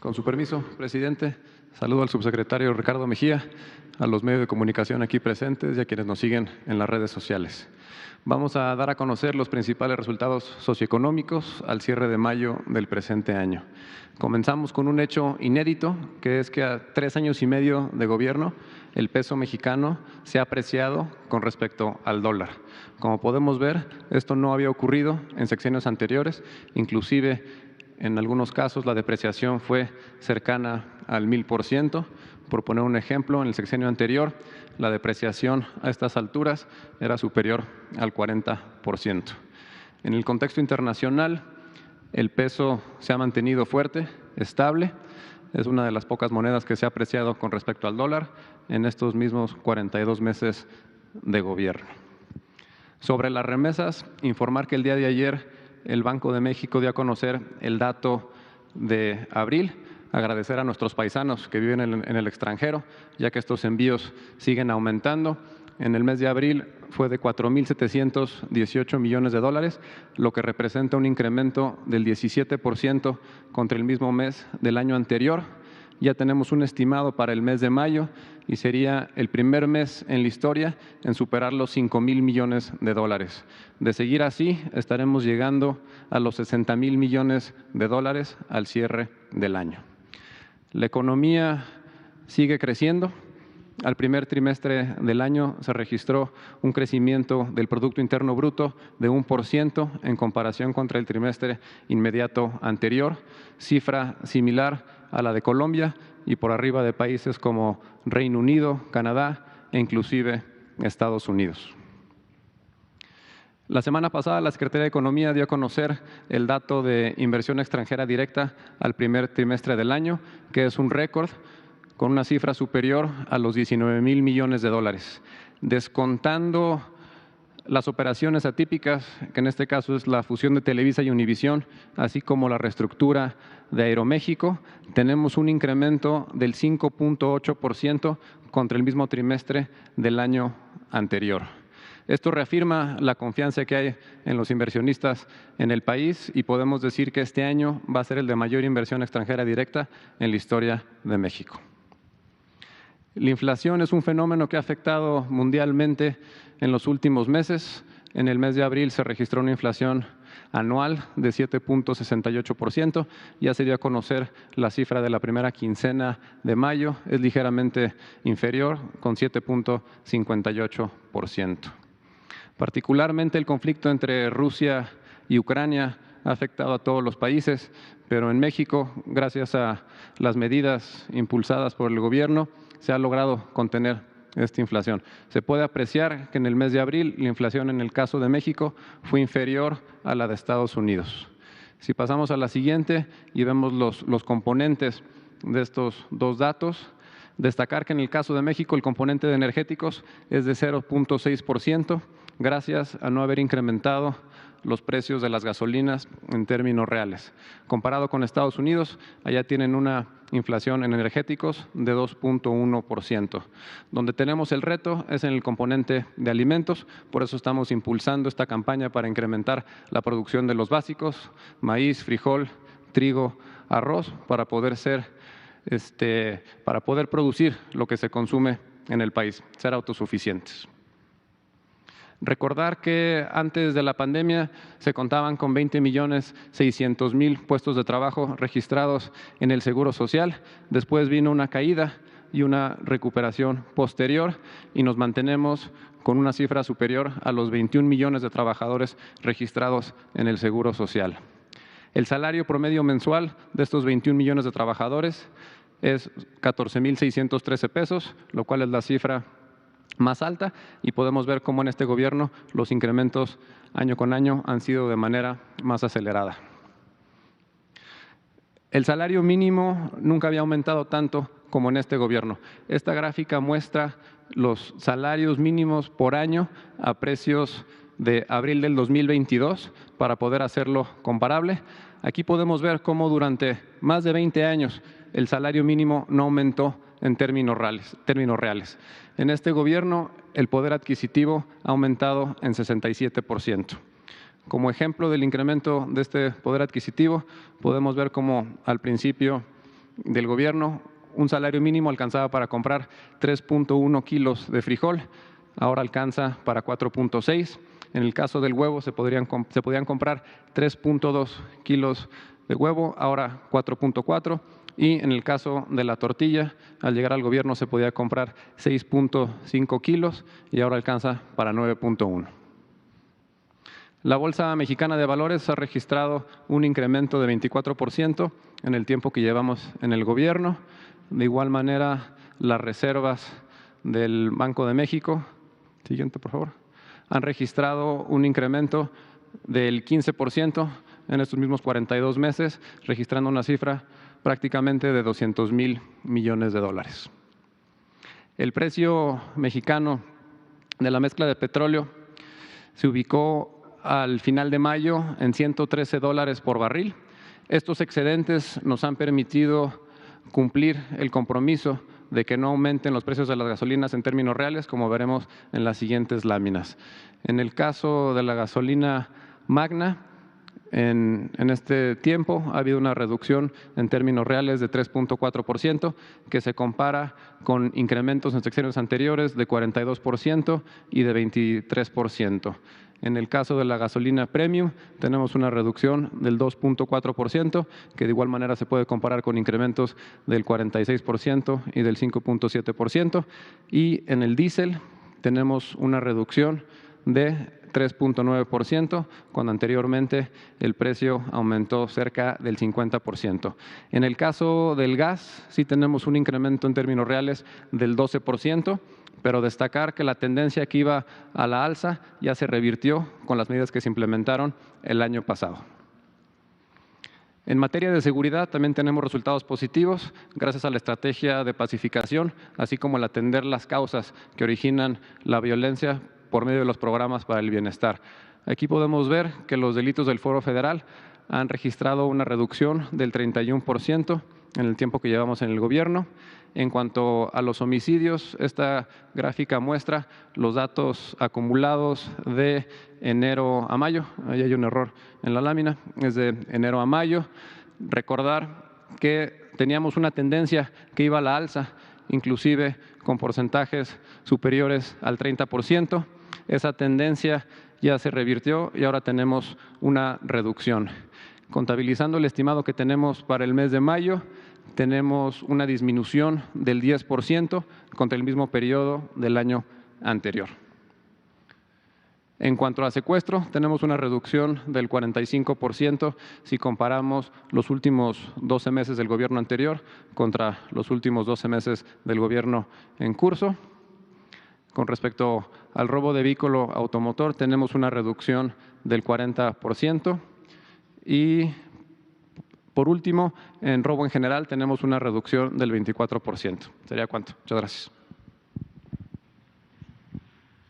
Con su permiso, presidente, saludo al subsecretario Ricardo Mejía, a los medios de comunicación aquí presentes y a quienes nos siguen en las redes sociales. Vamos a dar a conocer los principales resultados socioeconómicos al cierre de mayo del presente año. Comenzamos con un hecho inédito, que es que a 3 años y medio de gobierno, el peso mexicano se ha apreciado con respecto al dólar. Como podemos ver, esto no había ocurrido en sexenios anteriores, inclusive en algunos casos la depreciación fue cercana al 1000%. Por poner un ejemplo, en el sexenio anterior, la depreciación a estas alturas era superior al 40%. En el contexto internacional, el peso se ha mantenido fuerte, estable. Es una de las pocas monedas que se ha apreciado con respecto al dólar en estos mismos 42 meses de gobierno. Sobre las remesas, informar que el día de ayer el Banco de México dio a conocer el dato de abril. Agradecer a nuestros paisanos que viven en el extranjero, ya que estos envíos siguen aumentando. En el mes de abril fue de 4.718 millones de dólares, lo que representa un incremento del 17% contra el mismo mes del año anterior. Ya tenemos un estimado para el mes de mayo y sería el primer mes en la historia en superar los 5,000 millones de dólares. De seguir así, estaremos llegando a los 60,000 millones de dólares al cierre del año. La economía sigue creciendo. Al primer trimestre del año se registró un crecimiento del Producto Interno Bruto de 1% en comparación contra el trimestre inmediato anterior, cifra similar a la de Colombia y por arriba de países como Reino Unido, Canadá e inclusive Estados Unidos. La semana pasada la Secretaría de Economía dio a conocer el dato de inversión extranjera directa al primer trimestre del año, que es un récord con una cifra superior a los 19,000 millones de dólares. Descontando las operaciones atípicas, que en este caso es la fusión de Televisa y Univisión, así como la reestructura de Aeroméxico, tenemos un incremento del 5.8% contra el mismo trimestre del año anterior. Esto reafirma la confianza que hay en los inversionistas en el país y podemos decir que este año va a ser el de mayor inversión extranjera directa en la historia de México. La inflación es un fenómeno que ha afectado mundialmente en los últimos meses. En el mes de abril se registró una inflación anual de 7.68%. Ya se dio a conocer la cifra de la primera quincena de mayo. Es ligeramente inferior, con 7.58%. Particularmente el conflicto entre Rusia y Ucrania ha afectado a todos los países, pero en México, gracias a las medidas impulsadas por el gobierno, se ha logrado contener esta inflación. Se puede apreciar que en el mes de abril la inflación en el caso de México fue inferior a la de Estados Unidos. Si pasamos a la siguiente y vemos los componentes de estos dos datos, destacar que en el caso de México el componente de energéticos es de 0.6%, gracias a no haber incrementado los precios de las gasolinas en términos reales. Comparado con Estados Unidos, allá tienen una inflación en energéticos de 2.1%. Donde tenemos el reto es en el componente de alimentos, por eso estamos impulsando esta campaña para incrementar la producción de los básicos, maíz, frijol, trigo, arroz, para poder producir lo que se consume en el país, ser autosuficientes. Recordar que antes de la pandemia se contaban con 20.600.000 puestos de trabajo registrados en el Seguro Social. Después vino una caída y una recuperación posterior y nos mantenemos con una cifra superior a los 21 millones de trabajadores registrados en el Seguro Social. El salario promedio mensual de estos 21 millones de trabajadores es 14,613 pesos, lo cual es la cifra más alta y podemos ver cómo en este gobierno los incrementos año con año han sido de manera más acelerada. El salario mínimo nunca había aumentado tanto como en este gobierno. Esta gráfica muestra los salarios mínimos por año a precios de abril del 2022 para poder hacerlo comparable. Aquí podemos ver cómo durante más de 20 años el salario mínimo no aumentó en términos reales. En este gobierno, el poder adquisitivo ha aumentado en 67%. Como ejemplo del incremento de este poder adquisitivo, podemos ver cómo al principio del gobierno, un salario mínimo alcanzaba para comprar 3.1 kilos de frijol, ahora alcanza para 4.6. En el caso del huevo se podían comprar 3.2 kilos de huevo, ahora 4.4. Y en el caso de la tortilla, al llegar al gobierno se podía comprar 6.5 kilos y ahora alcanza para 9.1. La Bolsa Mexicana de Valores ha registrado un incremento de 24% en el tiempo que llevamos en el gobierno. De igual manera, las reservas del Banco de México, siguiente por favor, han registrado un incremento del 15% en estos mismos 42 meses, registrando una cifra prácticamente de 200,000 millones de dólares. El precio mexicano de la mezcla de petróleo se ubicó al final de mayo en $113 por barril. Estos excedentes nos han permitido cumplir el compromiso de que no aumenten los precios de las gasolinas en términos reales, como veremos en las siguientes láminas. En el caso de la gasolina Magna, en este tiempo ha habido una reducción en términos reales de 3.4%, que se compara con incrementos en sexenios anteriores de 42% y de 23%. En el caso de la gasolina premium, tenemos una reducción del 2.4%, que de igual manera se puede comparar con incrementos del 46% y del 5.7%. Y en el diésel tenemos una reducción de 3.9%, cuando anteriormente el precio aumentó cerca del 50%. En el caso del gas, sí tenemos un incremento en términos reales del 12%, pero destacar que la tendencia que iba a la alza ya se revirtió con las medidas que se implementaron el año pasado. En materia de seguridad también tenemos resultados positivos gracias a la estrategia de pacificación, así como al atender las causas que originan la violencia por medio de los programas para el bienestar. Aquí podemos ver que los delitos del Foro Federal han registrado una reducción del 31% en el tiempo que llevamos en el gobierno. En cuanto a los homicidios, esta gráfica muestra los datos acumulados de enero a mayo. Ahí hay un error en la lámina, es de enero a mayo. Recordar que teníamos una tendencia que iba a la alza, inclusive con porcentajes superiores al 30%. Esa tendencia ya se revirtió y ahora tenemos una reducción. Contabilizando el estimado que tenemos para el mes de mayo, tenemos una disminución del 10% contra el mismo periodo del año anterior. En cuanto a secuestro, tenemos una reducción del 45% si comparamos los últimos 12 meses del gobierno anterior contra los últimos 12 meses del gobierno en curso. Con respecto al robo de vehículo automotor, tenemos una reducción del 40%. Y, por último, en robo en general tenemos una reducción del 24%. ¿Sería cuánto? Muchas gracias.